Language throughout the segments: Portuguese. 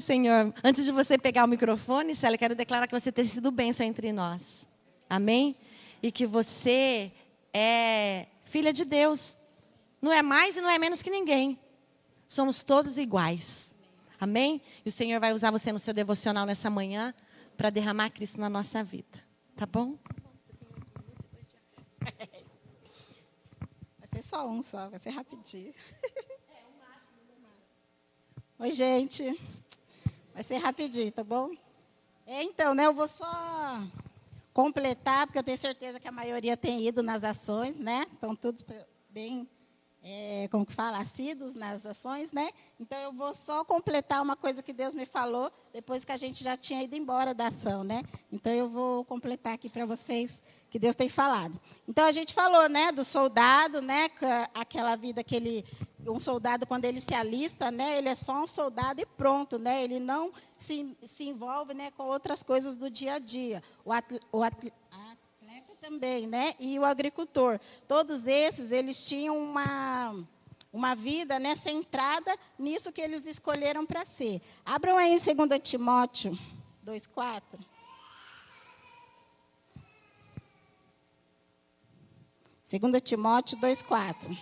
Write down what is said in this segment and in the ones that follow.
Senhor. Antes de você pegar o microfone, Célia, quero declarar que você tem sido bênção entre nós. Amém? E que você é filha de Deus. Não é mais e não é menos que ninguém. Somos todos iguais. Amém? E o Senhor vai usar você no seu devocional nessa manhã para derramar Cristo na nossa vida. Tá bom? Vai ser só um só, vai ser rapidinho. Oi, gente. Vai ser rapidinho, tá bom? Então, né, eu vou só completar, porque eu tenho certeza que a maioria tem ido nas ações, né? Estão todos bem, como que fala, assíduos nas ações, né? Então, eu vou só completar uma coisa que Deus me falou, depois que a gente já tinha ido embora da ação, né? Então, eu vou completar aqui para vocês que Deus tem falado. Então, a gente falou, né, do soldado, né, aquela vida que ele... Um soldado, quando ele se alista, né, ele é só um soldado e pronto, né? Ele não se envolve, né, com outras coisas do dia a dia. O atleta também, né? E o agricultor. Todos esses, eles tinham uma vida, né, centrada nisso que eles escolheram para ser. Abram aí em 2 Timóteo 2,4. 2 Timóteo 2,4.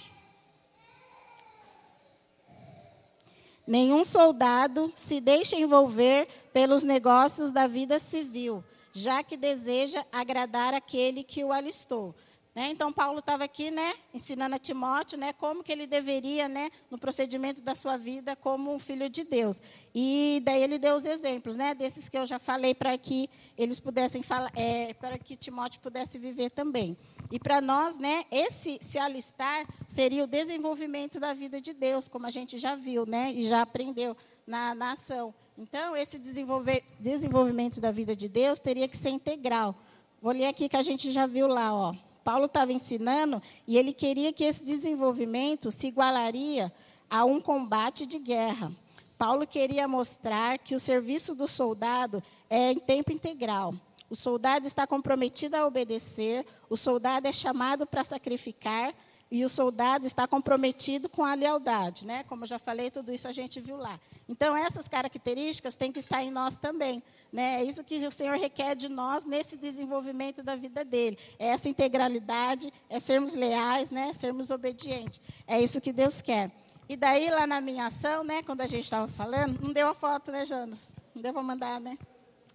Nenhum soldado se deixa envolver pelos negócios da vida civil, já que deseja agradar aquele que o alistou. Né? Então, Paulo estava aqui, né, ensinando a Timóteo, né, como que ele deveria, né, no procedimento da sua vida, como um filho de Deus. E daí ele deu os exemplos, né, desses que eu já falei, para que eles pudessem falar, para que Timóteo pudesse viver também. E para nós, né, esse se alistar seria o desenvolvimento da vida de Deus, como a gente já viu, né, e já aprendeu na ação. Então, esse desenvolvimento da vida de Deus teria que ser integral. Vou ler aqui que a gente já viu lá, ó. Paulo estava ensinando e ele queria que esse desenvolvimento se igualaria a um combate de guerra. Paulo queria mostrar que o serviço do soldado é em tempo integral. O soldado está comprometido a obedecer, o soldado é chamado para sacrificar e o soldado está comprometido com a lealdade, né? Como eu já falei, tudo isso a gente viu lá. Então, essas características têm que estar em nós também, né? É isso que o Senhor requer de nós nesse desenvolvimento da vida dele. É essa integralidade, é sermos leais, né? Sermos obedientes. É isso que Deus quer. E daí, lá na minha ação, né? Quando a gente estava falando, não deu a foto, né, Jonas? Não deu para mandar, né?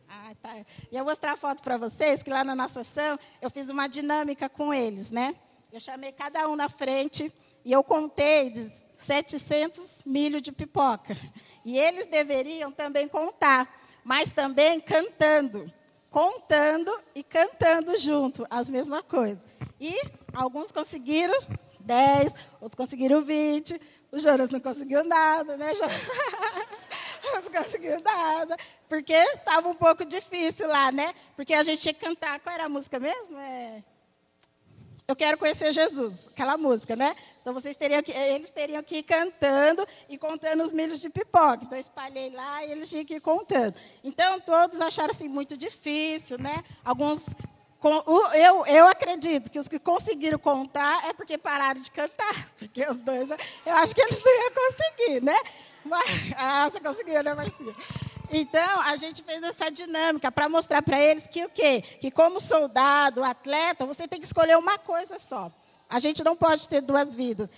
Ah, tá. E eu vou mostrar a foto para vocês, que lá na nossa ação, eu fiz uma dinâmica com eles, né? Eu chamei cada um na frente e eu contei 700 milhos de pipoca. E eles deveriam também contar, mas também cantando. Contando e cantando junto, as mesmas coisas. E alguns conseguiram 10, outros conseguiram 20. O Jonas não conseguiu nada, né, Jonas? Não conseguiu nada, porque estava um pouco difícil lá, né? Porque a gente tinha que cantar. Qual era a música mesmo? Eu quero conhecer Jesus, aquela música, né? Então, eles teriam que ir cantando e contando os milhos de pipoca. Então, eu espalhei lá e eles tinham que ir contando. Então, todos acharam assim muito difícil, né? Alguns, eu acredito que os que conseguiram contar é porque pararam de cantar. Porque os dois, eu acho que eles não iam conseguir, né? Mas, você conseguiu, né, Marcia? Então, a gente fez essa dinâmica para mostrar para eles que o quê? Que como soldado, atleta, você tem que escolher uma coisa só. A gente não pode ter duas vidas,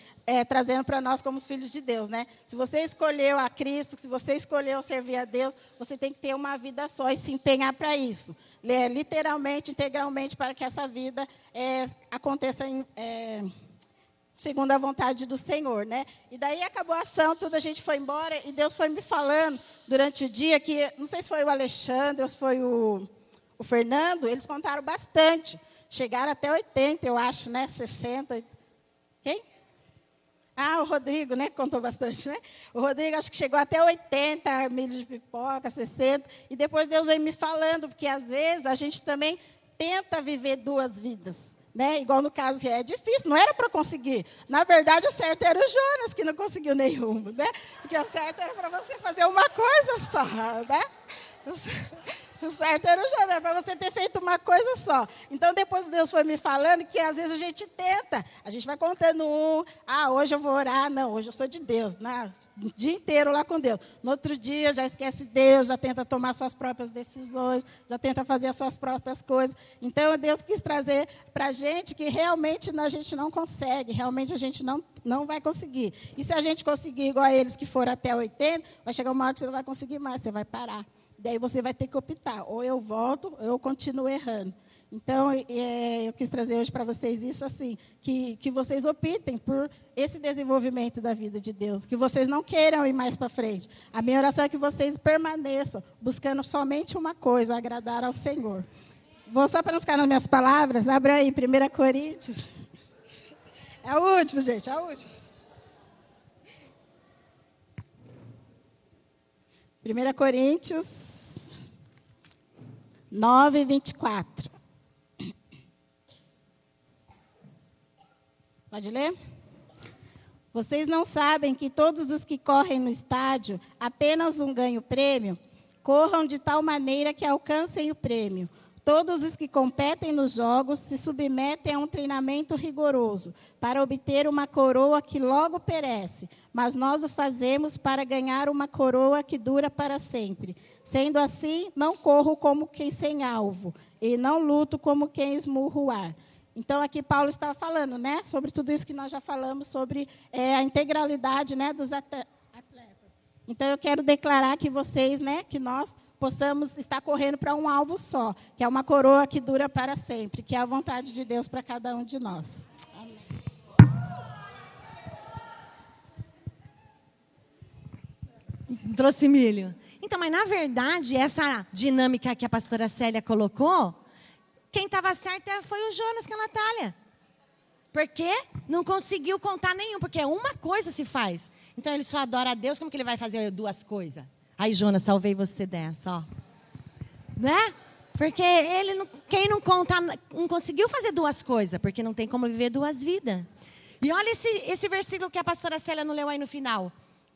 trazendo para nós como os filhos de Deus, né? Se você escolheu a Cristo, se você escolheu servir a Deus, você tem que ter uma vida só e se empenhar para isso. Literalmente, integralmente, para que essa vida aconteça segundo a vontade do Senhor, né? E daí acabou a ação, tudo, a gente foi embora e Deus foi me falando durante o dia que, não sei se foi o Alexandre ou se foi o Fernando, eles contaram bastante. Chegaram até 80, eu acho, né? 60. Quem? Ah, o Rodrigo, né? Contou bastante, né? O Rodrigo acho que chegou até 80 milhos de pipoca, 60. E depois Deus veio me falando, porque às vezes a gente também tenta viver duas vidas. Né? Igual no caso, é difícil, não era para conseguir. Na verdade, o certo era o Jonas, que não conseguiu nenhum. Né? Porque o certo era para você fazer uma coisa só. Né? O certo era o Jonas, era para você ter feito uma coisa só. Então, depois Deus foi me falando que às vezes a gente tenta. A gente vai contando hoje eu vou orar. Não, hoje eu sou de Deus. O dia inteiro lá com Deus. No outro dia já esquece Deus, já tenta tomar suas próprias decisões, já tenta fazer as suas próprias coisas. Então, Deus quis trazer para a gente que realmente a gente não consegue, realmente a gente não vai conseguir. E se a gente conseguir igual a eles que foram até 80, vai chegar uma hora que você não vai conseguir mais, você vai parar. Daí você vai ter que optar, ou eu volto, ou eu continuo errando. Então, eu quis trazer hoje para vocês isso assim, que vocês optem por esse desenvolvimento da vida de Deus, que vocês não queiram ir mais para frente. A minha oração é que vocês permaneçam buscando somente uma coisa, agradar ao Senhor. Vou só para não ficar nas minhas palavras, abra aí, 1 Coríntios. É o último, gente, é o último. 1 Coríntios 9, 24. Pode ler? Vocês não sabem que todos os que correm no estádio apenas um ganha-prêmio, corram de tal maneira que alcancem o prêmio. Todos os que competem nos jogos se submetem a um treinamento rigoroso para obter uma coroa que logo perece, mas nós o fazemos para ganhar uma coroa que dura para sempre. Sendo assim, não corro como quem sem alvo, e não luto como quem esmurra o ar. Então, aqui Paulo estava falando, sobre tudo isso que nós já falamos, sobre a integralidade, dos atletas. Então, eu quero declarar que vocês, que nós possamos estar correndo para um alvo só, que é uma coroa que dura para sempre, que é a vontade de Deus para cada um de nós. Amém. Trouxe milho. Então, mas na verdade, essa dinâmica que a pastora Célia colocou, quem estava certa foi o Jonas com a Natália. Porque não conseguiu contar nenhum, porque uma coisa se faz. Então, ele só adora a Deus, como que ele vai fazer duas coisas? Aí, Jonas, salvei você dessa, ó. Né? Porque quem não conta, não conseguiu fazer duas coisas, porque não tem como viver duas vidas. E olha esse versículo que a pastora Célia não leu aí no final,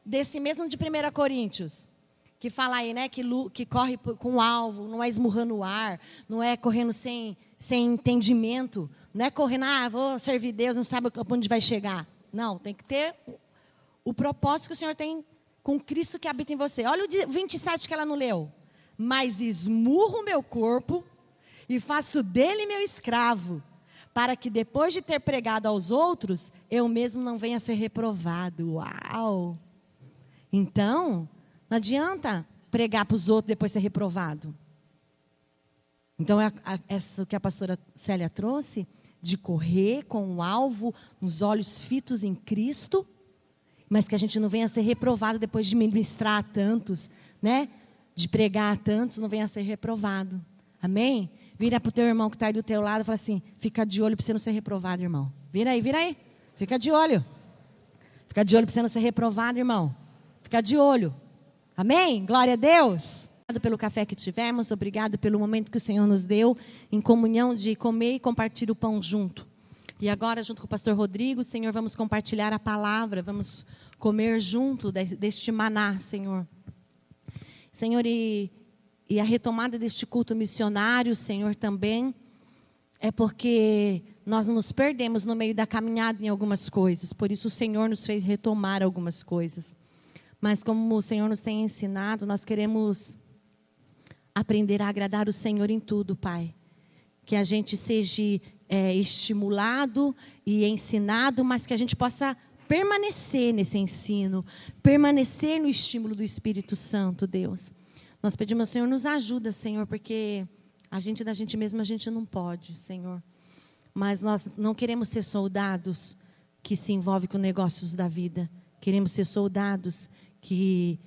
desse mesmo de 1 Coríntios, que fala aí, que corre com alvo, não é esmurrando o ar, não é correndo sem entendimento, não é correndo, vou servir Deus, não sabe onde vai chegar. Não, tem que ter o propósito que o Senhor tem com Cristo que habita em você. Olha o 27 que ela não leu. Mas esmurro o meu corpo e faço dele meu escravo, para que depois de ter pregado aos outros, eu mesmo não venha a ser reprovado. Uau! Então, não adianta pregar para os outros e depois ser reprovado. Então, essa que a pastora Célia trouxe, de correr com o alvo, nos olhos fitos em Cristo, mas que a gente não venha a ser reprovado depois de ministrar a tantos, de pregar a tantos, não venha a ser reprovado. Amém? Vira para o teu irmão que está aí do teu lado e fala assim, fica de olho para você não ser reprovado, irmão. Vira aí. Fica de olho. Fica de olho para você não ser reprovado, irmão. Fica de olho. Amém? Glória a Deus. Obrigado pelo café que tivemos, obrigado pelo momento que o Senhor nos deu em comunhão de comer e compartilhar o pão junto. E agora, junto com o pastor Rodrigo, Senhor, vamos compartilhar a palavra, vamos comer junto deste maná, Senhor. Senhor, e a retomada deste culto missionário, Senhor, também é porque nós nos perdemos no meio da caminhada em algumas coisas. Por isso o Senhor nos fez retomar algumas coisas. Mas como o Senhor nos tem ensinado, nós queremos aprender a agradar o Senhor em tudo, Pai. Que a gente seja estimulado e ensinado, mas que a gente possa permanecer nesse ensino, permanecer no estímulo do Espírito Santo, Deus. Nós pedimos, Senhor, nos ajuda, Senhor, porque a gente da gente mesma a gente não pode, Senhor. Mas nós não queremos ser soldados que se envolvem com negócios da vida. Queremos ser soldados que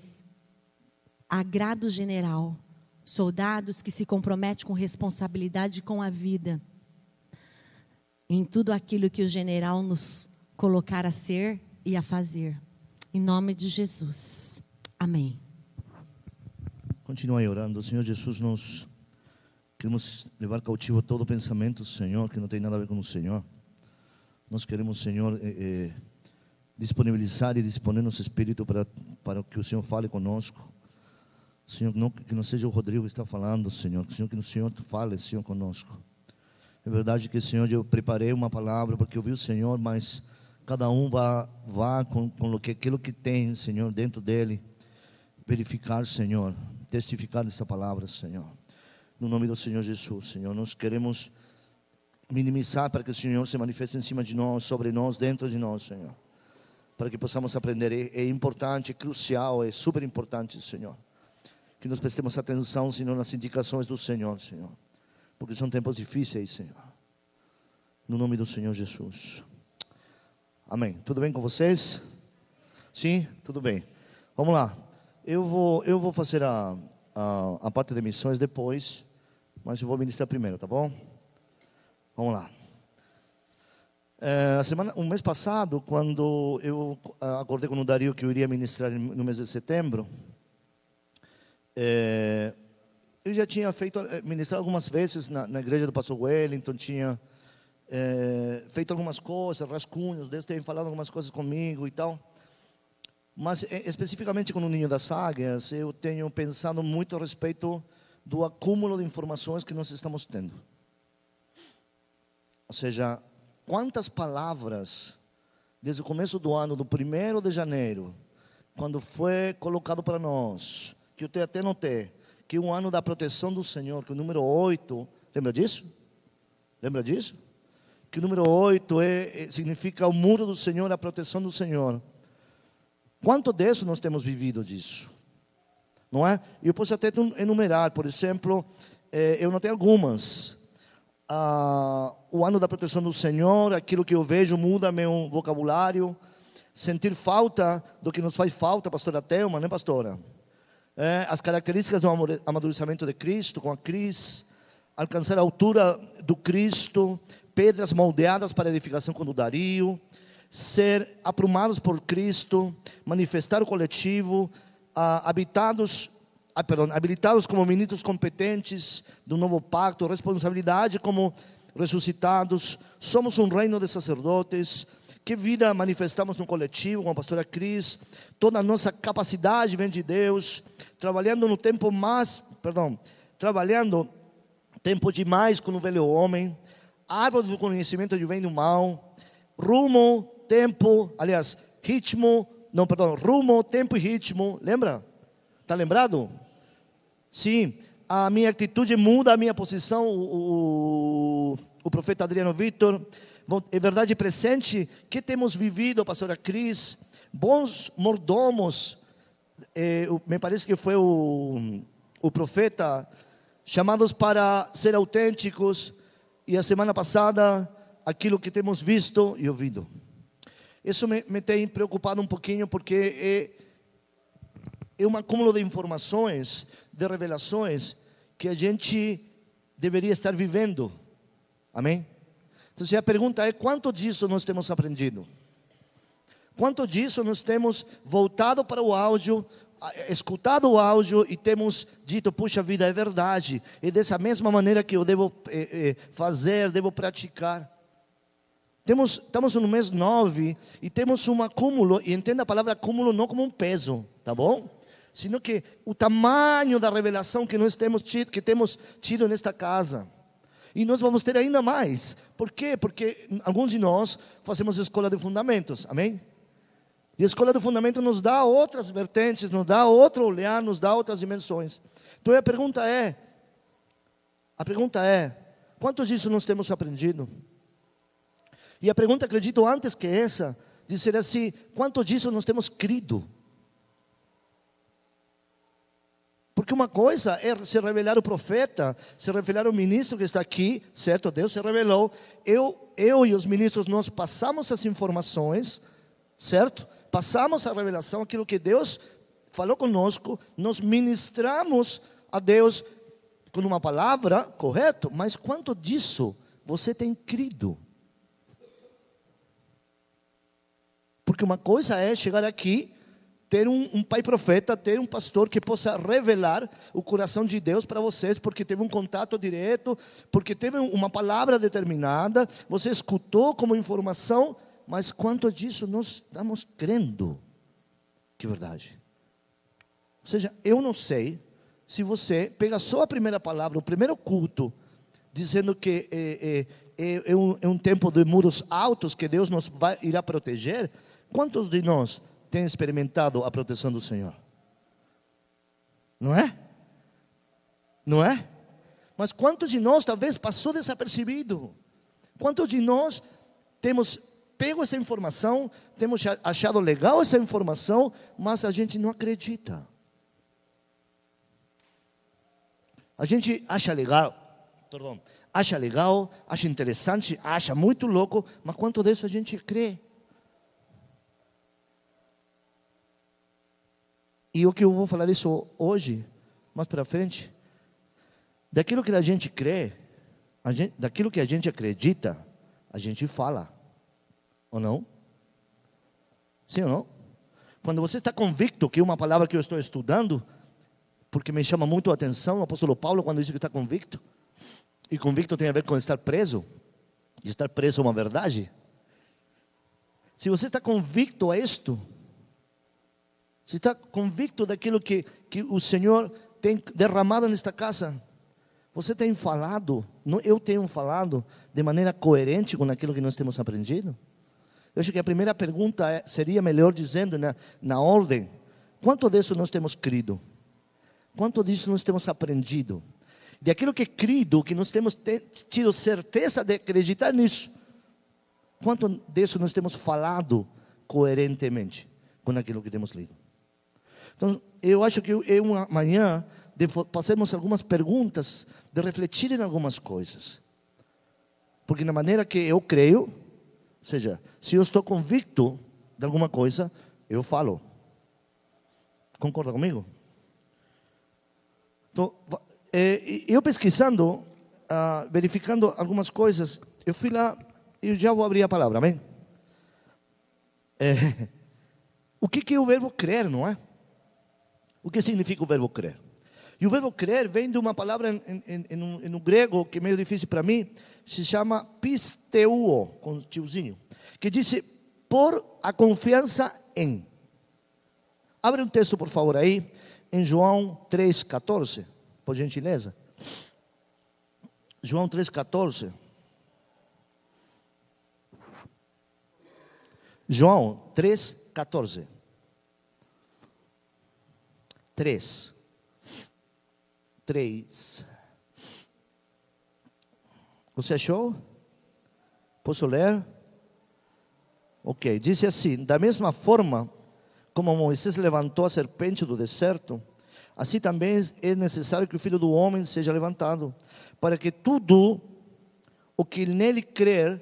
agradam o general. Soldados que se comprometem com responsabilidade com a vida. Em tudo aquilo que o general nos colocar a ser e a fazer. Em nome de Jesus. Amém. Continue orando. Senhor Jesus, nós queremos levar cautivo todo pensamento, Senhor, que não tem nada a ver com o Senhor. Nós queremos, Senhor, disponibilizar e disponer nosso espírito para que o Senhor fale conosco. Senhor, que não seja o Rodrigo que está falando, Senhor. Senhor, que o Senhor fale, Senhor, conosco. É verdade que, Senhor, eu preparei uma palavra porque eu vi o Senhor, mas cada um vá com aquilo que tem, Senhor, dentro dele, verificar, Senhor, testificar essa palavra, Senhor. No nome do Senhor Jesus, Senhor, nós queremos minimizar para que o Senhor se manifeste em cima de nós, sobre nós, dentro de nós, Senhor. Para que possamos aprender. É importante, é crucial, é super importante, Senhor. Que nós prestemos atenção, Senhor, nas indicações do Senhor, Senhor. Porque são tempos difíceis, Senhor. No nome do Senhor Jesus. Amém. Tudo bem com vocês? Sim? Tudo bem. Vamos lá. Eu vou fazer a parte de missões depois, mas eu vou ministrar primeiro, tá bom? Vamos lá. Um mês passado, quando eu acordei com o Dario que eu iria ministrar no mês de setembro, eu já tinha ministrado algumas vezes na igreja do pastor Wellington, tinha feito algumas coisas, rascunhos, Deus tem falado algumas coisas comigo e tal. Mas especificamente com o Ninho das Águias, eu tenho pensado muito a respeito do acúmulo de informações que nós estamos tendo. Ou seja, quantas palavras, desde o começo do ano, do 1º de janeiro, quando foi colocado para nós, que eu até notei, que o ano da proteção do Senhor, que o número 8, lembra disso? Lembra disso? Que o número 8 significa o muro do Senhor, a proteção do Senhor. Quanto disso nós temos vivido disso? Não é? Eu posso até enumerar, por exemplo, eu notei algumas. O ano da proteção do Senhor, aquilo que eu vejo muda meu vocabulário. Sentir falta do que nos faz falta, pastora Thelma, né, pastora? As características do amadurecimento de Cristo, com a Cris. Alcançar a altura do Cristo. Pedras moldeadas para edificação com o Dario. Ser aprumados por Cristo. Manifestar o coletivo. Habilitados como ministros competentes do novo pacto, responsabilidade como ressuscitados, somos um reino de sacerdotes, que vida manifestamos no coletivo, com a pastora Cris, toda a nossa capacidade vem de Deus, trabalhando tempo demais com o velho homem, árvore do conhecimento do bem e do mal, rumo, tempo e ritmo, lembra? Está lembrado? Sim, a minha atitude muda a minha posição. O profeta Adriano Vitor, é verdade presente que temos vivido, pastora Cris, bons mordomos. Me parece que foi o profeta, chamados para ser autênticos. E a semana passada, aquilo que temos visto e ouvido. Isso me tem preocupado um pouquinho, porque é um acúmulo de informações, de revelações, que a gente deveria estar vivendo. Amém? Então a pergunta é, quanto disso nós temos aprendido? Quanto disso nós temos voltado para o áudio, escutado o áudio e temos dito, puxa vida, é verdade, é dessa mesma maneira que eu devo fazer, devo praticar. Estamos no mês 9 e temos um acúmulo, e entenda a palavra acúmulo não como um peso, tá bom? Sino que o tamanho da revelação que nós temos tido nesta casa. E nós vamos ter ainda mais. Por quê? Porque alguns de nós fazemos escola de fundamentos, amém? E a escola de fundamentos nos dá outras vertentes, nos dá outro olhar, nos dá outras dimensões. Então a pergunta é, quanto disso nós temos aprendido? E a pergunta, acredito, antes que essa, dizer assim, quanto disso nós temos crido? Porque uma coisa é se revelar o profeta, se revelar o ministro que está aqui, certo? Deus se revelou. Eu e os ministros, nós passamos as informações, certo? Passamos a revelação, aquilo que Deus falou conosco, nós ministramos a Deus com uma palavra, correto? Mas quanto disso você tem crido? Porque uma coisa é chegar aqui, ter um pai profeta, ter um pastor que possa revelar o coração de Deus para vocês, porque teve um contato direto, porque teve uma palavra determinada, você escutou como informação, mas quanto disso nós estamos crendo que é verdade? Ou seja, eu não sei se você pega só a primeira palavra, o primeiro culto, dizendo que é um tempo de muros altos, que Deus irá proteger. Quantos de nós têm experimentado a proteção do Senhor? Não é? Não é? Mas quantos de nós talvez passou desapercebido? Quantos de nós temos pego essa informação, temos achado legal essa informação, mas a gente não acredita. A gente acha legal, acha interessante, acha muito louco, mas quanto disso a gente crê? E o que eu vou falar isso hoje, mais para frente, daquilo que a gente crê, daquilo que a gente acredita, a gente fala, ou não? Sim ou não? Quando você está convicto que uma palavra que eu estou estudando, porque me chama muito a atenção o apóstolo Paulo quando diz que está convicto, e convicto tem a ver com estar preso, e estar preso é uma verdade. Se você está convicto a isto, se está convicto daquilo que o Senhor tem derramado nesta casa, você tem falado, eu tenho falado de maneira coerente com aquilo que nós temos aprendido? Eu acho que a primeira pergunta seria melhor dizendo na ordem: quanto disso nós temos crido? Quanto disso nós temos aprendido? De aquilo que é crido, que nós temos tido certeza de acreditar nisso, quanto disso nós temos falado coerentemente com aquilo que temos lido? Então, eu acho que é uma manhã de fazermos algumas perguntas, de refletir em algumas coisas. Porque na maneira que eu creio, ou seja, se eu estou convicto de alguma coisa, eu falo. Concorda comigo? Então, eu pesquisando, verificando algumas coisas, eu fui lá, eu já vou abrir a palavra, amém? O que é o verbo crer, não é? O que significa o verbo crer? E o verbo crer vem de uma palavra no grego, que é meio difícil para mim, se chama pisteuo, com tiozinho, que diz por a confiança em. Abre um texto, por favor, aí, em João 3,14, por gentileza. João 3,14. João 3,14. 3. Você achou? Posso ler? Ok, diz assim: da mesma forma como Moisés levantou a serpente do deserto, assim também é necessário que o Filho do Homem seja levantado, para que tudo o que nele crer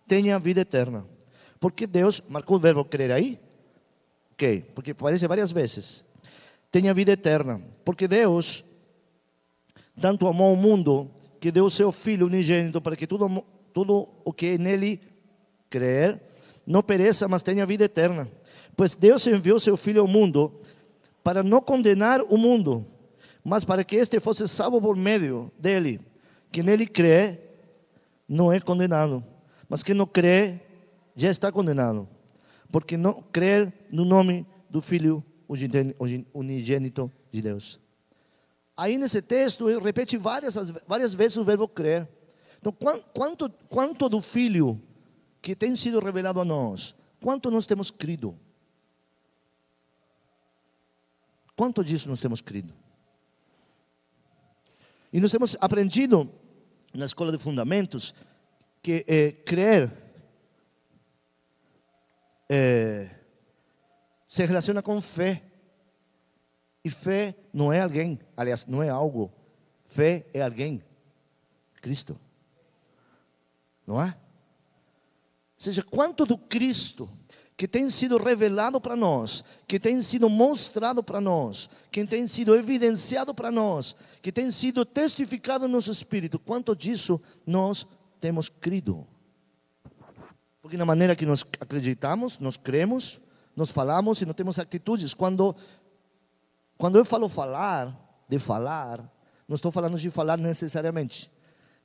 tenha vida eterna. Porque Deus, marcou o verbo crer aí? Ok, porque aparece várias vezes. Tenha vida eterna, porque Deus tanto amou o mundo, que deu o seu Filho unigênito, para que tudo o que nele crer, não pereça, mas tenha vida eterna. Pois Deus enviou seu Filho ao mundo, para não condenar o mundo, mas para que este fosse salvo por meio dele. Que nele crê, não é condenado, mas quem não crê, já está condenado, porque não crer no nome do Filho unigênito de Deus. Aí nesse texto, ele repete várias vezes o verbo crer. Então, quanto do Filho que tem sido revelado a nós, quanto nós temos crido? Quanto disso nós temos crido? E nós temos aprendido na escola de fundamentos que crer se relaciona com fé. E fé não é alguém, aliás, não é algo. Fé é alguém, Cristo. Não é? Ou seja, quanto do Cristo que tem sido revelado para nós, que tem sido mostrado para nós, que tem sido evidenciado para nós, que tem sido testificado no nosso espírito, quanto disso nós temos crido? Porque na maneira que nós acreditamos, nós cremos, nós falamos e não temos atitudes. Quando eu falo de falar, não estou falando de falar necessariamente.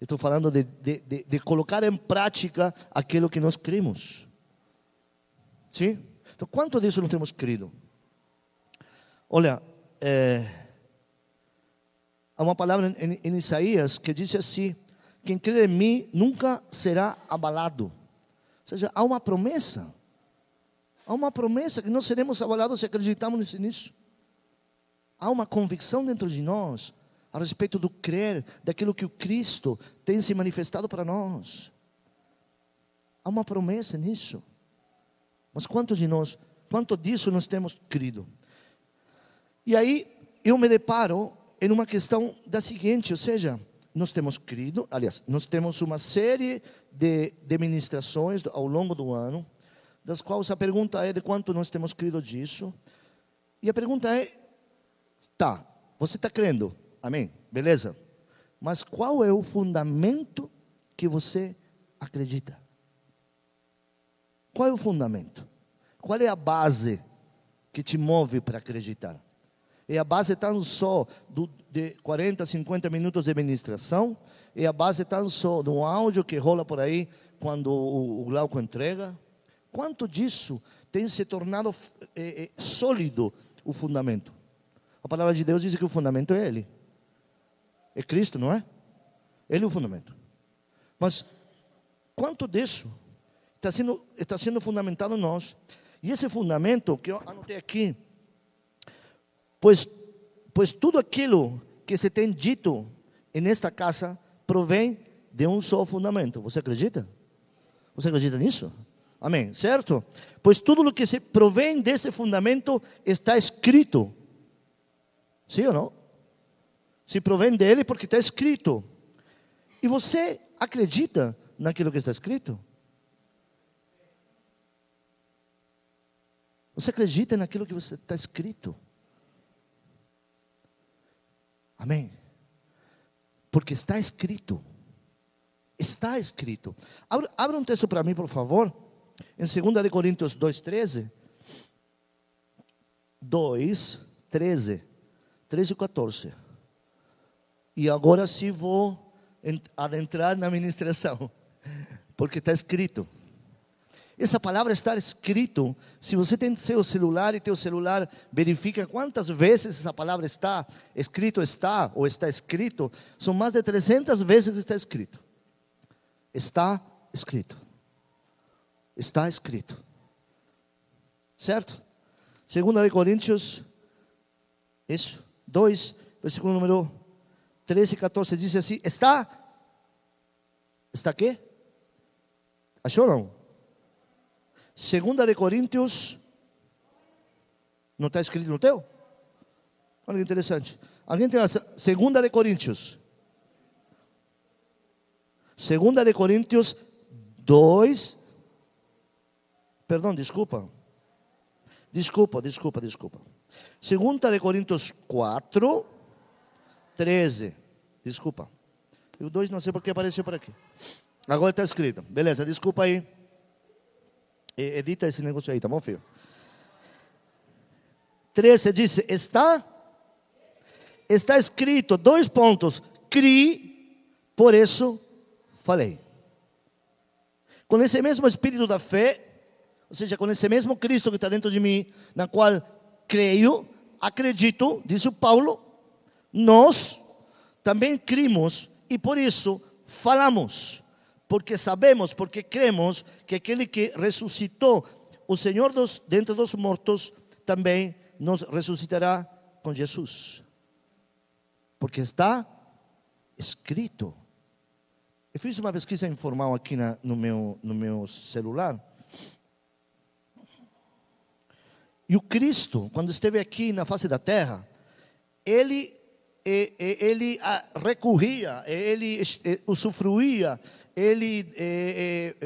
Estou falando de colocar em prática aquilo que nós cremos. Sim? Então, quanto disso nós temos crido? Olha, há uma palavra em Isaías que diz assim: quem crê em mim nunca será abalado. Ou seja, há uma promessa. Há uma promessa que não seremos abalados se acreditamos nisso. Há uma convicção dentro de nós a respeito do crer, daquilo que o Cristo tem se manifestado para nós. Há uma promessa nisso. Mas quanto disso nós temos crido? E aí eu me deparo em uma questão da seguinte, ou seja, nós temos crido, aliás, nós temos uma série de ministrações ao longo do ano, das quais a pergunta é de quanto nós temos crido disso. E a pergunta é, tá, você está crendo, amém, beleza, mas qual é o fundamento que você acredita? Qual é o fundamento? Qual é a base que te move para acreditar? É a base tão só de 40, 50 minutos de ministração? É a base tão só de um áudio que rola por aí quando o Glauco entrega? Quanto disso tem se tornado sólido o fundamento? A palavra de Deus diz que o fundamento é Ele. É Cristo, não é? Ele é o fundamento. Mas quanto disso está sendo fundamentado em nós? E esse fundamento que eu anotei aqui, pois tudo aquilo que se tem dito nesta casa provém de um só fundamento. Você acredita? Você acredita nisso? Amém, certo? Pois tudo o que se provém desse fundamento está escrito. Sim ou não? Se provém dele porque está escrito. E você acredita naquilo que está escrito? Você acredita naquilo que está escrito? Amém? Porque está escrito. Está escrito. Abra um texto para mim, por favor. Em 2 Coríntios 2:13. 2:13. 13 e 14. E agora sim vou adentrar na ministração. Porque está escrito. Essa palavra está escrito. Se você tem seu celular e teu celular verifica quantas vezes essa palavra está escrito, ou está escrito, são mais de 300 vezes está escrito. Está escrito. Está escrito. Certo? 2 Coríntios, isso, 2, versículo número 13 e 14, diz assim, está quê? Achou ou não? 2 Coríntios, não está escrito no teu? Olha que interessante. Alguém tem a 2 Coríntios? 2 Coríntios 2. Perdão, desculpa. 2 Coríntios 4, 13. Desculpa. E o 2 não sei porque apareceu por aqui. Agora está escrito. Beleza, desculpa aí. Edita esse negócio aí, tá bom, filho? 13 diz, está escrito, 2 pontos, criei, por isso falei. Com esse mesmo espírito da fé, ou seja, com esse mesmo Cristo que está dentro de mim, na qual creio, acredito, diz o Paulo, nós também cremos e por isso falamos. Porque sabemos, porque cremos que aquele que ressuscitou o Senhor dentre dos mortos, também nos ressuscitará com Jesus. Porque está escrito. Eu fiz uma pesquisa informal aqui no meu celular. E o Cristo, quando esteve aqui na face da terra, ele recorria, ele usufruía,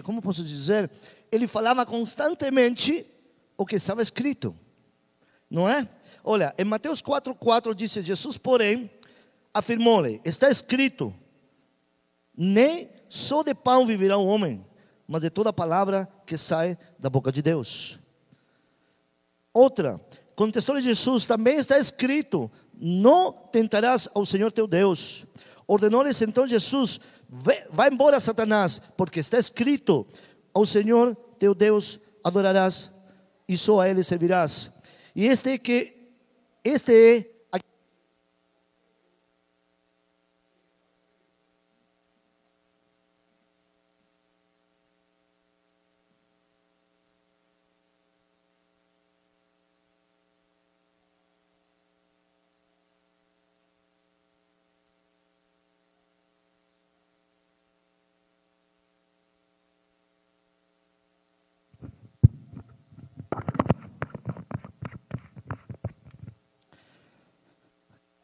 como posso dizer, ele falava constantemente o que estava escrito, não é? Olha, em Mateus 4:4 diz, Jesus, porém, afirmou-lhe, está escrito, nem só de pão viverá o homem, mas de toda palavra que sai da boca de Deus. Outra, contestou-lhe Jesus, também está escrito, não tentarás ao Senhor teu Deus. Ordenou-lhes então Jesus, vai embora, Satanás, porque está escrito, ao Senhor teu Deus adorarás e só a Ele servirás. E este é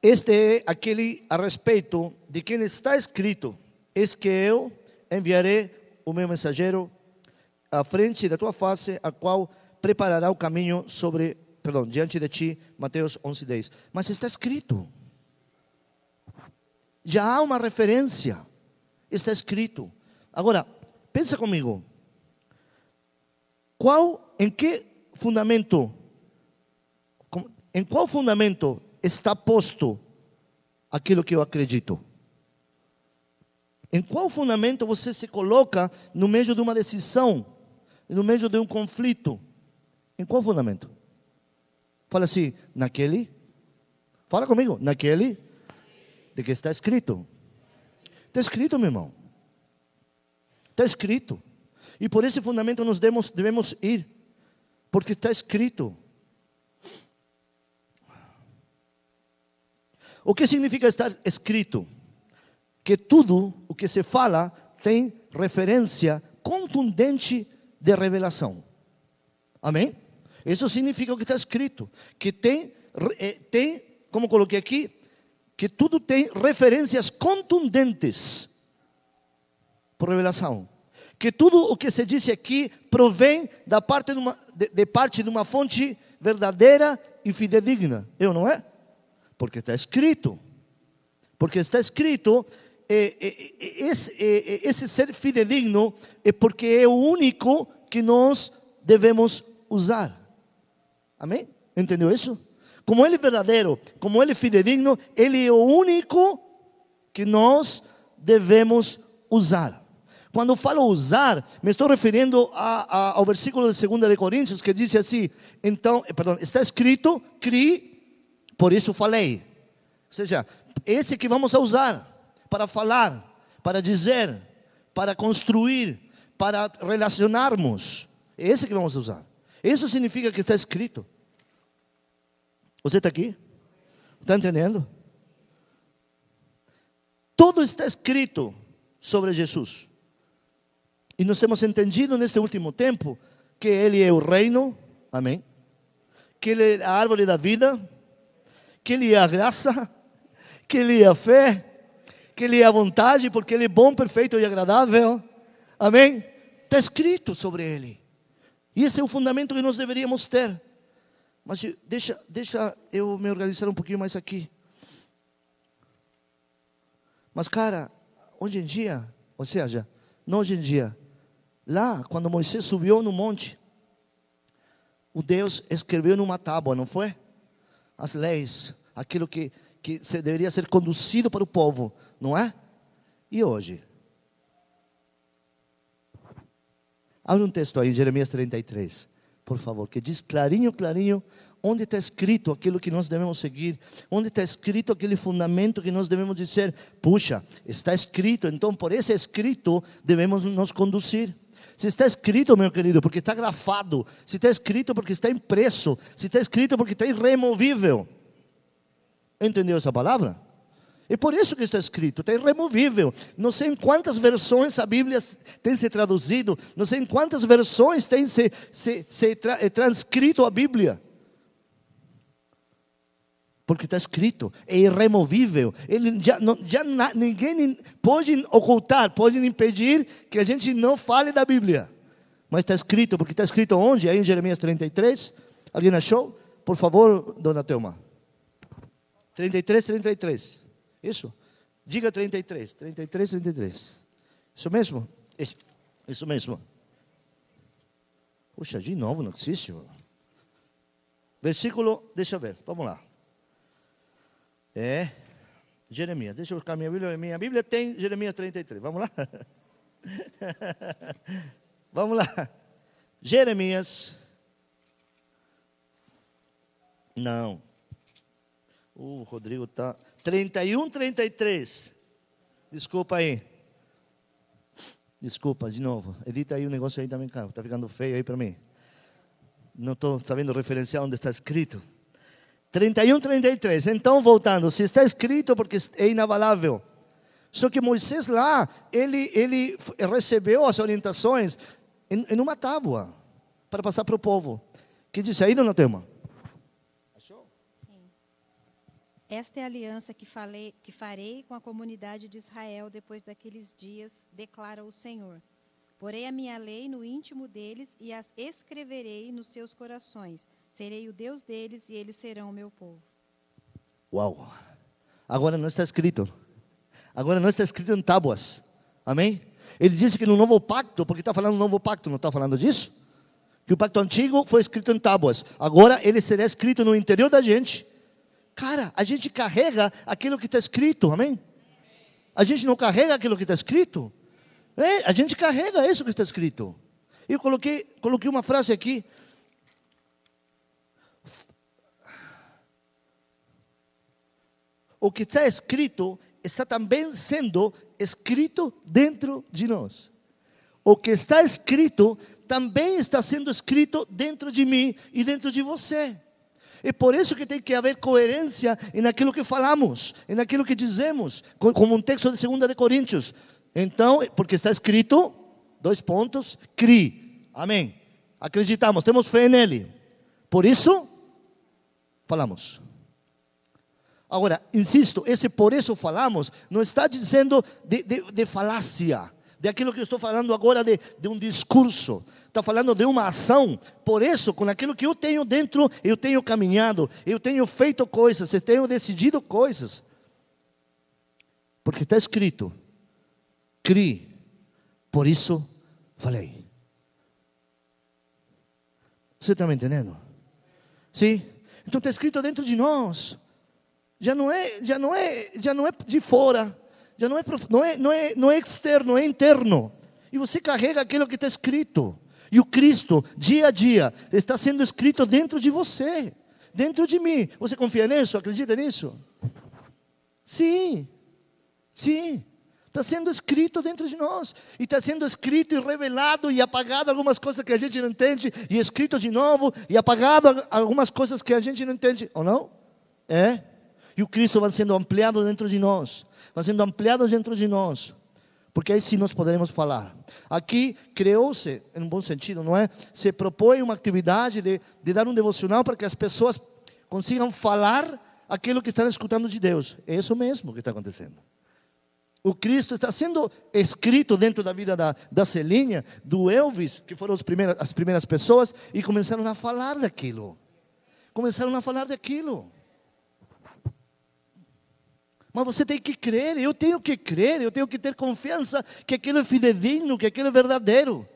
este é aquele a respeito de quem está escrito: eis que eu enviarei o meu mensageiro à frente da tua face, a qual preparará o caminho diante de ti. Mateus 11:10. Mas está escrito. Já há uma referência. Está escrito. Agora, pensa comigo. Em qual fundamento está posto aquilo que eu acredito? Em qual fundamento você se coloca no meio de uma decisão, no meio de um conflito? Em qual fundamento? Fala assim, naquele? Fala comigo, naquele de que está escrito. Está escrito, meu irmão. Está escrito. E por esse fundamento nós devemos ir. Porque está escrito. O que significa estar escrito? Que tudo o que se fala tem referência contundente de revelação. Amém? Isso significa o que está escrito. Que tem, como coloquei aqui, que tudo tem referências contundentes por revelação. Que tudo o que se diz aqui provém da parte de uma fonte verdadeira e fidedigna. Não é? Porque está escrito. Porque está escrito, esse ser fidedigno é porque é o único que nós devemos usar. Amém? Entendeu isso? Como Ele é verdadeiro, como Ele é fidedigno, Ele é o único que nós devemos usar. Quando falo usar, me estou referindo ao versículo de 2 de Coríntios, que diz assim, está escrito, criei, por isso falei. Ou seja, esse que vamos a usar para falar, para dizer, para construir, para relacionarmos. É esse que vamos a usar. Isso significa que está escrito. Você está aqui? Está entendendo? Tudo está escrito sobre Jesus. E nós temos entendido neste último tempo que Ele é o reino, amém? Que Ele é a árvore da vida, que Ele é a graça, que Ele é a fé, que Ele é a vontade, porque Ele é bom, perfeito e agradável, amém? Está escrito sobre Ele. E esse é o fundamento que nós deveríamos ter. Mas deixa eu me organizar um pouquinho mais aqui. Mas cara, hoje em dia, ou seja, não hoje em dia, lá quando Moisés subiu no monte, o Deus escreveu numa tábua, não foi? As leis, aquilo que deveria ser conduzido para o povo, não é? E hoje? Abre um texto aí, Jeremias 33, por favor, que diz clarinho, clarinho, onde está escrito aquilo que nós devemos seguir, onde está escrito aquele fundamento que nós devemos dizer, puxa, está escrito, então por esse escrito devemos nos conduzir. Se está escrito, meu querido, porque está grafado, se está escrito porque está impresso, se está escrito porque está irremovível. Entendeu essa palavra? É por isso que está escrito, está irremovível. Não sei em quantas versões a Bíblia tem se traduzido, não sei em quantas versões tem se transcrito a Bíblia. Porque está escrito, é irremovível. Ninguém pode ocultar, pode impedir que a gente não fale da Bíblia. Mas está escrito, porque está escrito onde? Aí em Jeremias 33. Alguém achou? Por favor, dona Thelma. 33. Isso? Diga 33. Isso mesmo? Isso mesmo. Puxa, de novo não existe. Versículo, deixa eu ver, vamos lá. Jeremias, deixa eu buscar minha Bíblia. Minha Bíblia tem Jeremias 33, vamos lá? Vamos lá. Jeremias. Não. O Rodrigo está... 31, 33. Desculpa aí. Desculpa, de novo. Edita aí o negócio aí também, cara. Está ficando feio aí para mim. Não estou sabendo referenciar onde está escrito. 31, 33. Então, voltando. Se está escrito, porque é inabalável. Só que Moisés lá, ele recebeu as orientações em uma tábua para passar para o povo. Que diz aí, dona Tema? Achou? Sim. Esta é a aliança que farei com a comunidade de Israel depois daqueles dias, declara o Senhor. Porei a minha lei no íntimo deles e as escreverei nos seus corações. Serei o Deus deles e eles serão o meu povo. Uau! Agora não está escrito. Agora não está escrito em tábuas. Amém? Ele disse que no novo pacto, porque está falando do novo pacto, não está falando disso? Que o pacto antigo foi escrito em tábuas. Agora ele será escrito no interior da gente. Cara, a gente carrega aquilo que está escrito, amém? A gente não carrega aquilo que está escrito. A gente carrega isso que está escrito. Eu coloquei uma frase aqui. O que está escrito está também sendo escrito dentro de nós. O que está escrito também está sendo escrito dentro de mim e dentro de você. É por isso que tem que haver coerência naquilo que falamos, naquilo que dizemos, como um texto de 2 de Coríntios. Então, porque está escrito, 2 pontos, cri, amém. Acreditamos, temos fé nele. Por isso, falamos. Agora, insisto, esse por isso falamos, não está dizendo de falácia, de aquilo que eu estou falando agora de um discurso. Está falando de uma ação. Por isso, com aquilo que eu tenho dentro, eu tenho caminhado, eu tenho feito coisas, eu tenho decidido coisas. Porque está escrito, cri, por isso falei. Você está me entendendo? Sim? Então está escrito dentro de nós. Já não é de fora. Já não é externo, é interno. E você carrega aquilo que está escrito. E o Cristo, dia a dia, está sendo escrito dentro de você, dentro de mim. Você confia nisso? Acredita nisso? Sim. Sim. Está sendo escrito dentro de nós. E está sendo escrito e revelado e apagado algumas coisas que a gente não entende. E escrito de novo e apagado algumas coisas que a gente não entende. Ou não? É. E o Cristo vai sendo ampliado dentro de nós. Vai sendo ampliado dentro de nós. Porque aí sim nós poderemos falar. Aqui criou-se, em um bom sentido, não é? Se propõe uma atividade de dar um devocional para que as pessoas consigam falar aquilo que estão escutando de Deus. É isso mesmo que está acontecendo. O Cristo está sendo escrito dentro da vida da Celinha, do Elvis, que foram as primeiras pessoas, e começaram a falar daquilo. Começaram a falar daquilo. Mas você tem que crer, eu tenho que crer, eu tenho que ter confiança que aquilo é fidedigno, que aquilo é verdadeiro.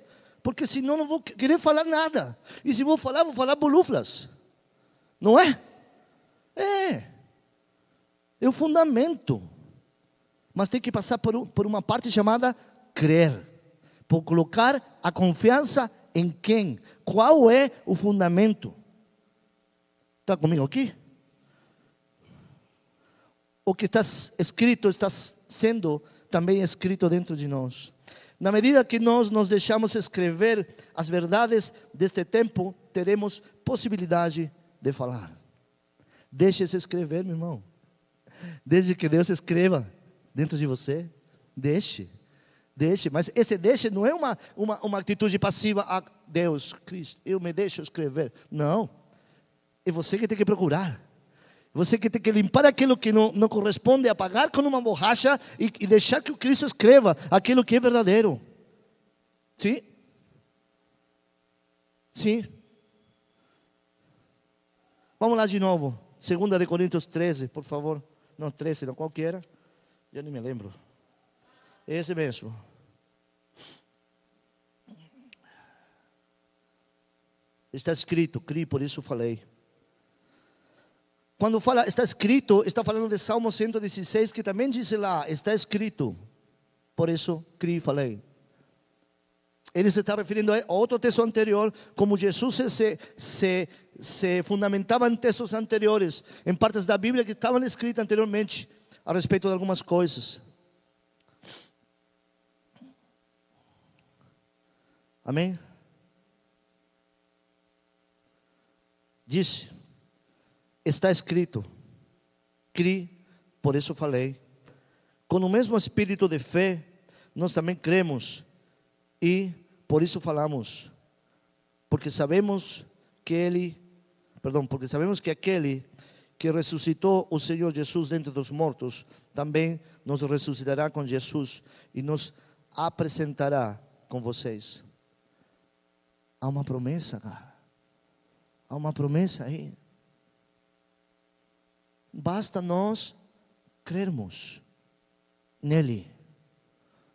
Porque senão não vou querer falar nada. E se vou falar boluflas. Não é? É o fundamento. Mas tem que passar por uma parte chamada crer. Por colocar a confiança em quem? Qual é o fundamento? Está comigo aqui? O que está escrito está sendo também escrito dentro de nós. Na medida que nós nos deixamos escrever as verdades deste tempo, teremos possibilidade de falar. Deixe-se escrever, meu irmão. Desde que Deus escreva dentro de você, deixe. Mas esse deixe não é uma atitude passiva. Ah, Deus, Cristo, eu me deixo escrever. Não. É você que tem que procurar. Você que tem que limpar aquilo que não corresponde, apagar com uma borracha e deixar que o Cristo escreva aquilo que é verdadeiro. Sim? Sim. Vamos lá de novo. 2 de Coríntios 13, por favor. Não 13, não qualquer. Eu nem me lembro. Esse mesmo. Está escrito, cri, por isso falei. Quando fala, está escrito, está falando de Salmo 116, que também diz lá, está escrito. Por isso, cri, falei. Ele se está referindo a outro texto anterior, como Jesus se fundamentava em textos anteriores, em partes da Bíblia que estavam escritas anteriormente, a respeito de algumas coisas. Amém? Disse, está escrito, cri, por isso falei. Com o mesmo espírito de fé, nós também cremos e por isso falamos. Porque sabemos que aquele que ressuscitou o Senhor Jesus dentre dos mortos, também nos ressuscitará com Jesus e nos apresentará com vocês. Há uma promessa, cara. Há uma promessa aí. Basta nós crermos nele.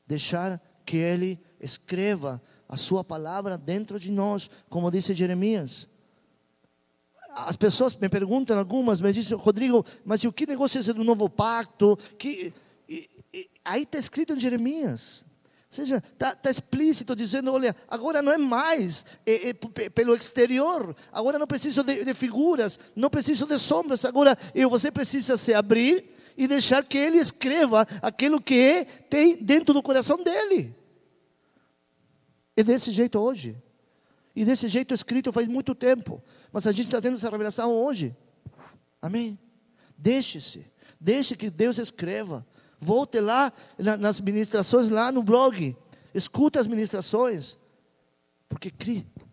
Deixar que ele escreva a sua palavra dentro de nós, como disse Jeremias. As pessoas me perguntam, algumas me dizem, Rodrigo, mas o que negócio é esse do novo pacto? Aí está escrito em Jeremias. Ou seja, está explícito dizendo, olha, agora não é mais pelo exterior, agora não preciso de figuras, não preciso de sombras, agora você precisa se abrir e deixar que ele escreva aquilo que tem dentro do coração dele. É desse jeito hoje. E desse jeito escrito faz muito tempo. Mas a gente está tendo essa revelação hoje. Amém? Deixe que Deus escreva. Volte lá nas ministrações, lá no blog. Escuta as ministrações. Porque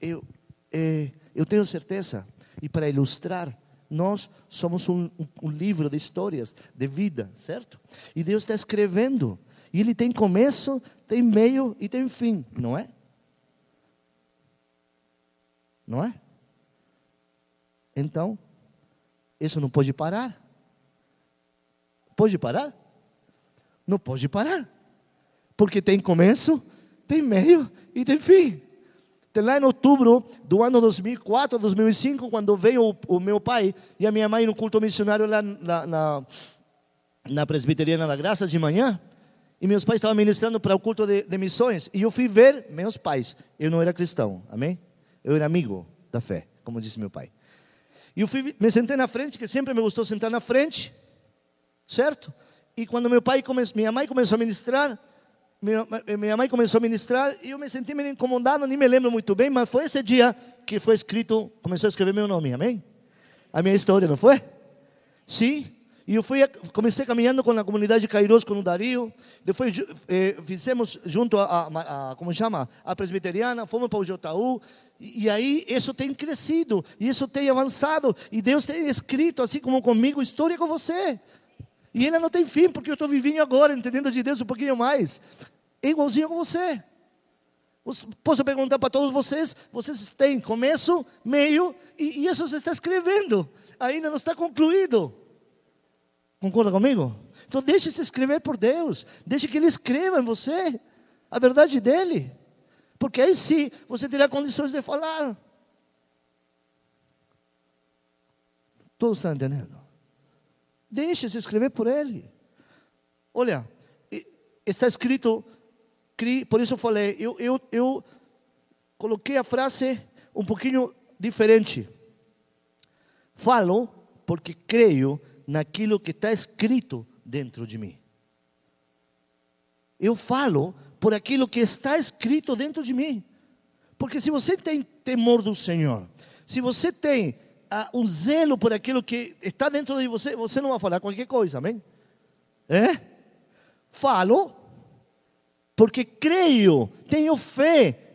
eu tenho certeza. E para ilustrar, nós somos um livro de histórias, de vida, certo? E Deus está escrevendo. E Ele tem começo, tem meio e tem fim, não é? Não é? Então, isso não pode parar. Pode parar? Não pode parar. Porque tem começo, tem meio e tem fim. Então, lá em outubro do ano 2004, 2005, quando veio o meu pai e a minha mãe no culto missionário lá na Presbiteriana da Graça de manhã, e meus pais estavam ministrando para o culto de missões, e eu fui ver meus pais. Eu não era cristão, amém? Eu era amigo da fé, como disse meu pai. E eu me sentei na frente, que sempre me gostou sentar na frente, certo? E quando minha mãe começou a ministrar, e eu me senti meio incomodado, nem me lembro muito bem, mas foi esse dia que foi escrito, começou a escrever meu nome, amém? A minha história, não foi? Sim. E eu comecei caminhando com a comunidade de Kairos, com o Dario, depois fizemos junto como chama? A Presbiteriana, fomos para o JU, e aí isso tem crescido, e isso tem avançado, e Deus tem escrito, assim como comigo, história com você. E ela não tem fim, porque eu estou vivendo agora, entendendo de Deus um pouquinho mais. É igualzinho com você. Posso perguntar para todos vocês têm começo, meio, e isso você está escrevendo. Ainda não está concluído. Concorda comigo? Então deixe-se escrever por Deus. Deixe que Ele escreva em você a verdade dEle. Porque aí sim, você terá condições de falar. Todos estão entendendo? Deixe-se escrever por Ele. Olha, está escrito, por isso eu falei, eu coloquei a frase um pouquinho diferente. Falo porque creio naquilo que está escrito dentro de mim. Eu falo por aquilo que está escrito dentro de mim. Porque se você tem temor do Senhor, se você tem um zelo por aquilo que está dentro de você, você não vai falar qualquer coisa, amém? Falo porque creio, tenho fé,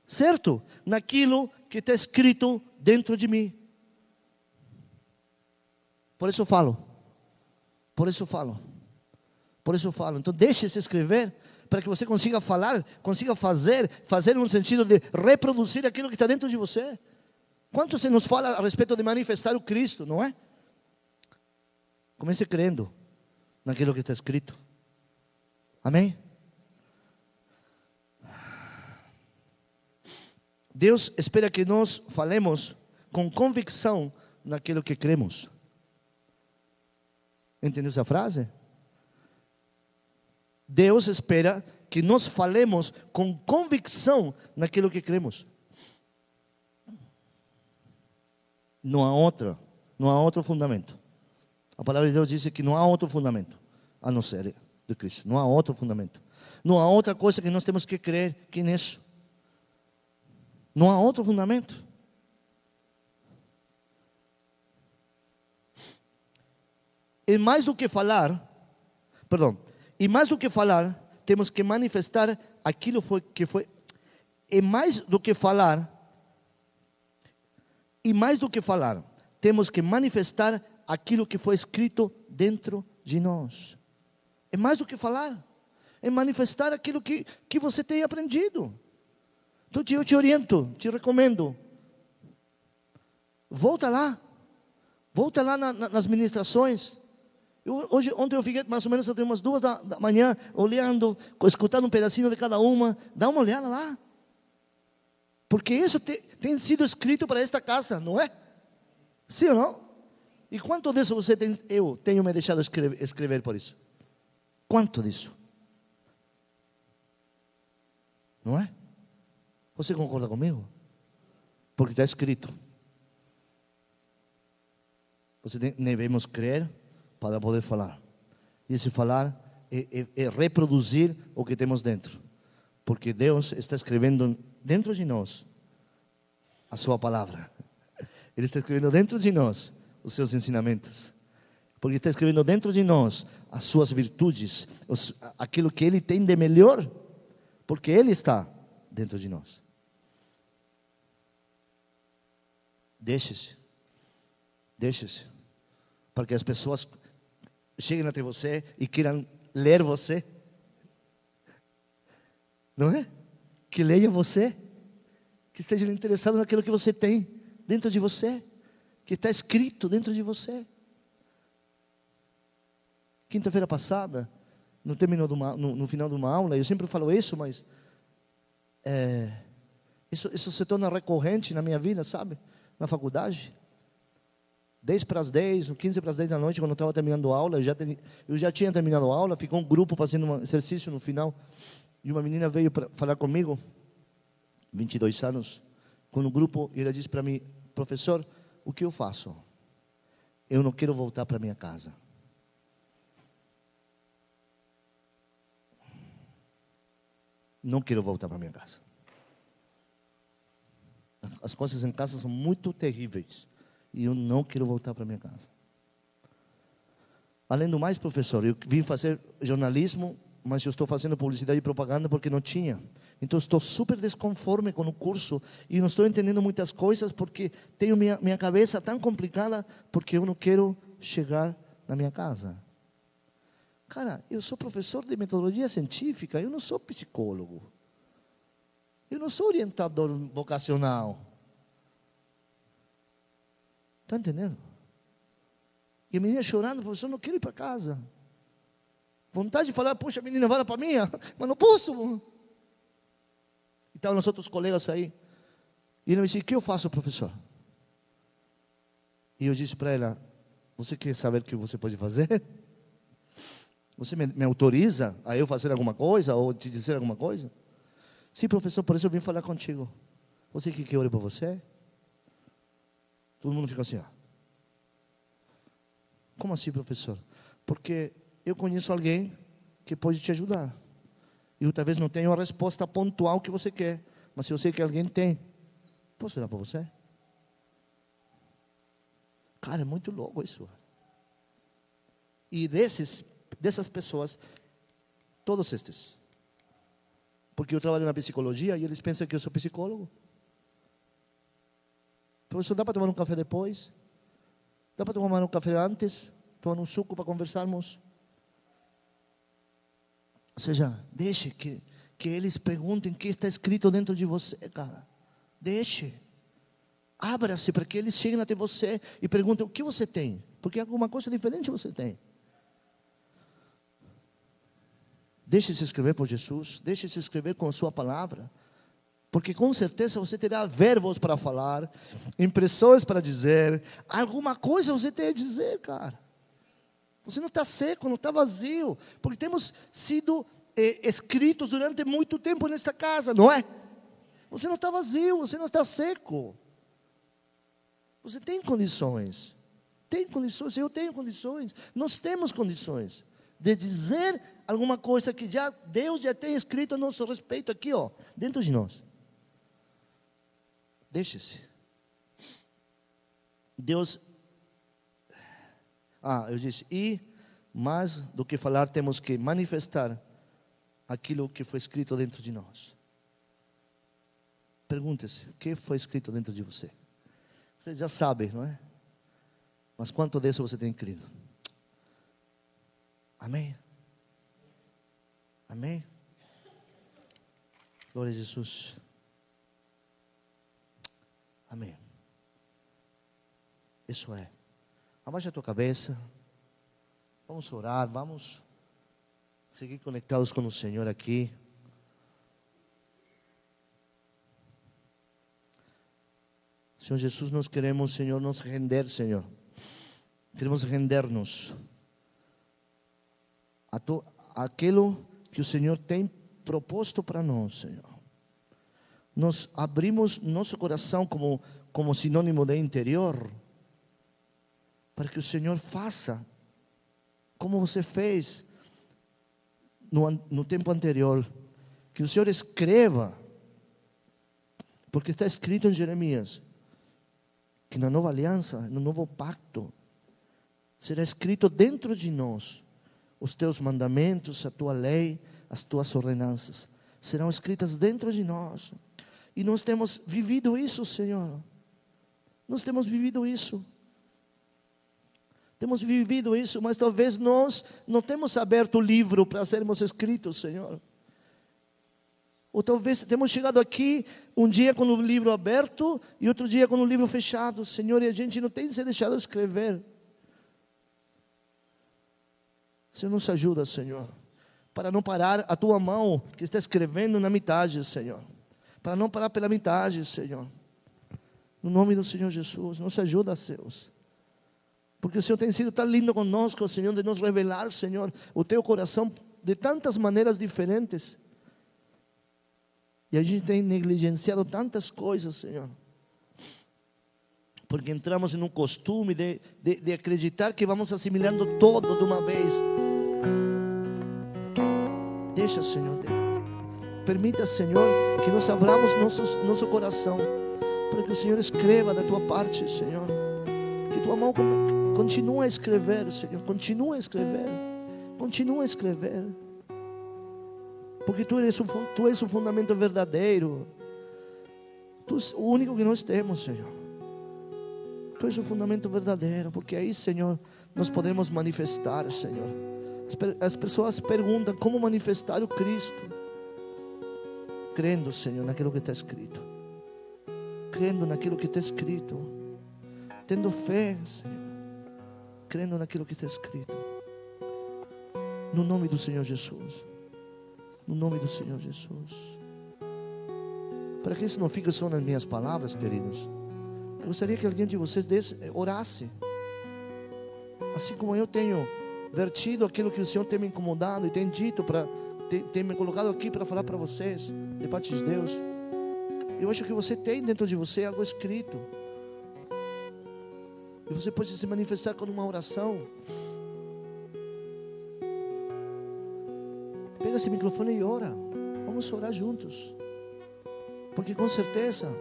certo? Naquilo que está escrito dentro de mim. Por isso eu falo. Então deixe-se escrever para que você consiga falar, consiga fazer no sentido de reproduzir aquilo que está dentro de você. Quanto se nos fala a respeito de manifestar o Cristo, não é? Comece crendo naquilo que está escrito. Amém? Deus espera que nós falemos com convicção naquilo que cremos. Entendeu essa frase? Deus espera que nós falemos com convicção naquilo que cremos. Não há outro fundamento. A palavra de Deus diz que não há outro fundamento a não ser de Cristo. Não há outro fundamento. Não há outra coisa que nós temos que crer que nisso. Não há outro fundamento. E mais do que falar, temos que manifestar aquilo que foi. E mais do que falar, temos que manifestar aquilo que foi escrito dentro de nós. É mais do que falar, é manifestar aquilo que você tem aprendido. Então eu te oriento, te recomendo, volta lá nas ministrações. Ontem eu fiquei mais ou menos até umas 2 da manhã, olhando, escutando um pedacinho de cada uma. Dá uma olhada lá, porque isso tem sido escrito para esta casa, não é? Sim ou não? E quanto disso eu tenho me deixado escrever por isso? Quanto disso? Não é? Você concorda comigo? Porque está escrito. Devemos crer para poder falar. E esse falar é reproduzir o que temos dentro. Porque Deus está escrevendo dentro de nós a sua palavra. Ele está escrevendo dentro de nós os seus ensinamentos. Porque está escrevendo dentro de nós as suas virtudes, aquilo que Ele tem de melhor, porque Ele está dentro de nós. Deixe-se, para que as pessoas cheguem até você e queiram ler você, não é? Que leia você, que estejam interessados naquilo que você tem dentro de você, que está escrito dentro de você. Quinta-feira passada, no final de uma aula, eu sempre falo isso, mas isso se torna recorrente na minha vida, sabe? Na faculdade, 10 para as 10, 15 para as 10 da noite, quando eu estava terminando a aula, eu já tinha terminado a aula, ficou um grupo fazendo um exercício no final, e uma menina veio para falar comigo, 22 anos, com um grupo, e ela disse para mim: professor, o que eu faço? Eu não quero voltar para minha casa. Não quero voltar para minha casa. As coisas em casa são muito terríveis. E eu não quero voltar para minha casa. Além do mais, professor, eu vim fazer jornalismo, mas eu estou fazendo publicidade e propaganda porque não tinha. Então estou super desconforme com o curso e não estou entendendo muitas coisas porque tenho minha cabeça tão complicada porque eu não quero chegar na minha casa. Cara, eu sou professor de metodologia científica, eu não sou psicólogo. Eu não sou orientador vocacional. Está entendendo? E a menina chorando: professor, não quero ir para casa. Vontade de falar: puxa, menina, vai lá para mim, mas não posso. E estavam os outros colegas aí. E ele me disse: o que eu faço, professor? E eu disse para ela: você quer saber o que você pode fazer? Você me autoriza a eu fazer alguma coisa ou te dizer alguma coisa? Sim, professor, por isso eu vim falar contigo. Você quer que eu ore por você? Todo mundo fica assim, ó. Como assim, professor? Porque eu conheço alguém que pode te ajudar. Eu talvez não tenha uma resposta pontual que você quer, mas se eu sei que alguém tem, posso orar por você? Cara, é muito louco isso. E dessas pessoas, todos estes, porque eu trabalho na psicologia e eles pensam que eu sou psicólogo. Professor, dá para tomar um café depois? Dá para tomar um café antes? Tomar um suco para conversarmos? Ou seja, deixe que eles perguntem o que está escrito dentro de você, cara. Deixe. Abra-se para que eles cheguem até você e perguntem o que você tem. Porque alguma coisa diferente você tem. Deixe-se escrever por Jesus. Deixe-se escrever com a sua palavra. Porque com certeza você terá verbos para falar, impressões para dizer, alguma coisa você tem a dizer, cara. Você não está seco, não está vazio, porque temos sido escritos durante muito tempo nesta casa, não é? Você não está vazio, você não está seco. Você tem condições, eu tenho condições, nós temos condições de dizer alguma coisa que Deus já tem escrito a nosso respeito aqui, ó, dentro de nós. Deixe-se. Deus, eu disse, e mais do que falar, temos que manifestar aquilo que foi escrito dentro de nós. Pergunte-se, o que foi escrito dentro de você? Você já sabe, não é? Mas quanto disso você tem crido? Amém? Amém? Glória a Jesus. Amém. Isso é. Abaixa a tua cabeça. Vamos orar, vamos seguir conectados com o Senhor aqui. Senhor Jesus, nós queremos, Senhor, nos render, Senhor. Queremos render-nos àquilo que o Senhor tem proposto para nós, Senhor. Nós abrimos nosso coração como sinônimo de interior, para que o Senhor faça como você fez no tempo anterior. Que o Senhor escreva, porque está escrito em Jeremias, que na nova aliança, no novo pacto, será escrito dentro de nós os teus mandamentos, a tua lei, as tuas ordenanças. Serão escritas dentro de nós. E nós temos vivido isso, Senhor. Nós temos vivido isso. Temos vivido isso, mas talvez nós não temos aberto o livro para sermos escritos, Senhor. Ou talvez temos chegado aqui um dia com o livro aberto e outro dia com o livro fechado, Senhor, e a gente não tem se deixado escrever. Senhor, nos ajuda, Senhor, para não parar a tua mão que está escrevendo na metade, Senhor. Para não parar pela metade, Senhor. No nome do Senhor Jesus, nos ajuda, Deus. Porque o Senhor tem sido tão lindo conosco, Senhor, de nos revelar, Senhor, o teu coração de tantas maneiras diferentes. E a gente tem negligenciado tantas coisas, Senhor. Porque entramos em um costume de acreditar que vamos assimilando todo de uma vez. Deixa, Senhor. Permita, Senhor, que nós abramos nosso coração, para que o Senhor escreva da tua parte, Senhor. Que tua mão continue a escrever, Senhor. Continua a escrever. Continua a escrever. Porque tu és o fundamento verdadeiro. Tu és o único que nós temos, Senhor. Tu és o fundamento verdadeiro. Porque aí, Senhor, nós podemos manifestar, Senhor. As pessoas perguntam como manifestar o Cristo. Crendo, Senhor, naquilo que está escrito. Crendo naquilo que está escrito. Tendo fé, Senhor. Crendo naquilo que está escrito. No nome do Senhor Jesus. No nome do Senhor Jesus. Para que isso não fique só nas minhas palavras, queridos. Eu gostaria que alguém de vocês orasse. Assim como eu tenho vertido aquilo que o Senhor tem me incomodado e tem dito, tem me colocado aqui para falar para vocês, de parte de Deus. Eu acho que você tem dentro de você algo escrito. E você pode se manifestar com uma oração. Pega esse microfone e ora. Vamos orar juntos. Porque com certeza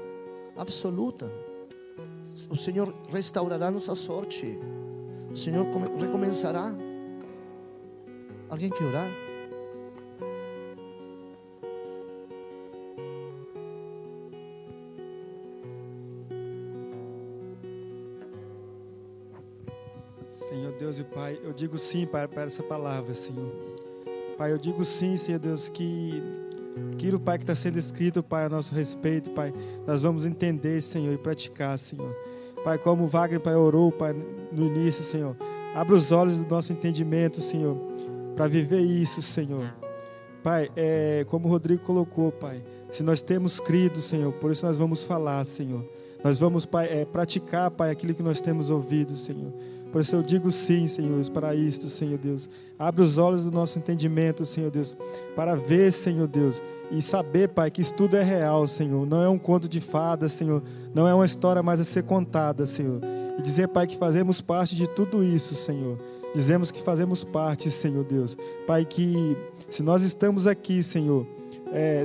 absoluta, o Senhor restaurará nossa sorte. O Senhor recomeçará. Alguém quer orar? Senhor Deus e Pai, eu digo sim para essa palavra, Senhor. Pai, eu digo sim, Senhor Deus, que aquilo, Pai, que está sendo escrito, Pai, a nosso respeito, Pai, nós vamos entender, Senhor, e praticar, Senhor. Pai, como o Wagner, Pai, orou, Pai, no início, Senhor. Abra os olhos do nosso entendimento, Senhor, para viver isso, Senhor. Pai, como o Rodrigo colocou, Pai, se nós temos crido, Senhor, por isso nós vamos falar, Senhor. Nós vamos, Pai, praticar, Pai, aquilo que nós temos ouvido, Senhor. Por isso eu digo sim, Senhor, para isto, Senhor Deus. Abre os olhos do nosso entendimento, Senhor Deus, para ver, Senhor Deus, e saber, Pai, que isso tudo é real, Senhor. Não é um conto de fadas, Senhor. Não é uma história mais a ser contada, Senhor. E dizer, Pai, que fazemos parte de tudo isso, Senhor. Dizemos que fazemos parte, Senhor Deus. Pai, que se nós estamos aqui, Senhor,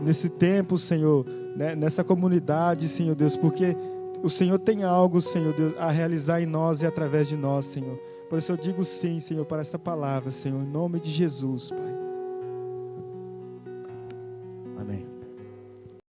nesse tempo, Senhor, né, nessa comunidade, Senhor Deus, porque o Senhor tem algo, Senhor Deus, a realizar em nós e através de nós, Senhor. Por isso eu digo sim, Senhor, para essa palavra, Senhor, em nome de Jesus, Pai.